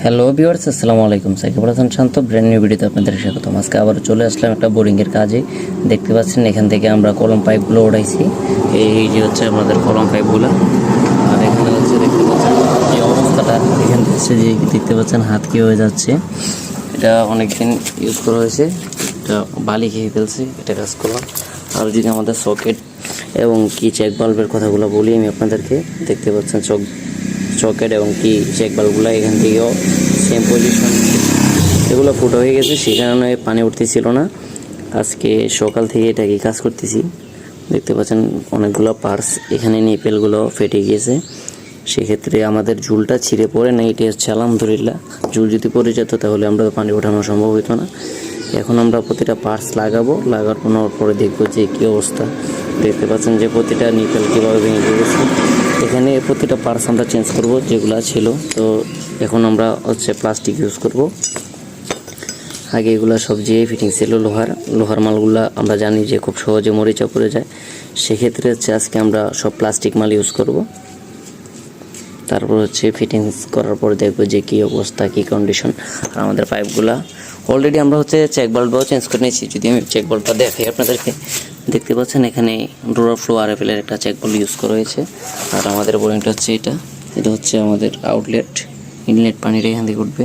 Hello viewers, আসসালামু আলাইকুম। সাকিব হাসান শান্ত brand new ভিডিওতে আপনাদের স্বাগতম। আজকে আবার চলে আসলাম একটা বোরিংয়ের কাজে। দেখতে পাচ্ছেন এখান থেকে আমরা কলম পাইপগুলো উঠাইছি। এই যে হচ্ছে আমাদের কলম পাইপগুলো। আর এখানে হচ্ছে দেখতে পাচ্ছেন যে অবস্থাটা, এখান থেকে যে দেখতে পাচ্ছেন হাত কি হয়ে যাচ্ছে। এটা অনেকদিন ইউজ করা হয়েছে, এটা বালি খেয়ে ফেলছে, এটা কাজ করলাম। আর যদি আমাদের সকেট এবং কি চেক বাল্বের কথাগুলো বলি আমি আপনাদেরকে, দেখতে পাচ্ছেন সকেট এবং কি চেক বাল্বগুলো এখান থেকেও সেম পজিশন, এগুলো ফুটো হয়ে গেছে, সেই কারণে পানি উঠতেছিল না। আজকে সকাল থেকে এটাকে কাজ করতেছি। দেখতে পাচ্ছেন অনেকগুলো পার্টস, এখানে নিপেলগুলো ফেটে গিয়েছে। সেক্ষেত্রে আমাদের ঝুলটা ছিঁড়ে পড়ে না, এটি হচ্ছে আলহামদুলিল্লাহ। ঝুল যদি পড়ে যেত তাহলে আমরা পানি ওঠানো সম্ভব হতো না। এখন আমরা প্রতিটা পার্টস লাগানোর পরে দেখবো যে কী অবস্থা। দেখতে পাচ্ছেন যে প্রতিটা নিপেল কীভাবে ভেঙে গেছে। এখানে প্রতিটা পার্টস আমরা চেঞ্জ করব যেগুলো ছিল। তো এখন আমরা হচ্ছে প্লাস্টিক ইউজ করব। আগে এগুলো সব যে ফিটিং ছিল লোহার মালগুলা আমরা জানি যে খুব সহজে মরিচা পড়ে যায়। সেক্ষেত্রে হচ্ছে আজকে আমরা সব প্লাস্টিক মাল ইউজ করব। তারপর হচ্ছে ফিটিংস করার পর দেখবো যে কী অবস্থা, কী কন্ডিশন। আর আমাদের পাইপগুলা অলরেডি আমরা হচ্ছে চেক বাল্বটাও চেঞ্জ করে নিয়েছি। যদি আমি চেক বাল্বটা দেখাই আপনাদেরকে, দেখতে পাচ্ছেন এখানে ডোরা ফ্লো RFL এর একটা চেক বাল্ব ইউজ করা হয়েছে। আর আমাদের বোরিংটা হচ্ছে এটা হচ্ছে আমাদের আউটলেট, ইনলেট পানিটা এখান থেকে উঠবে।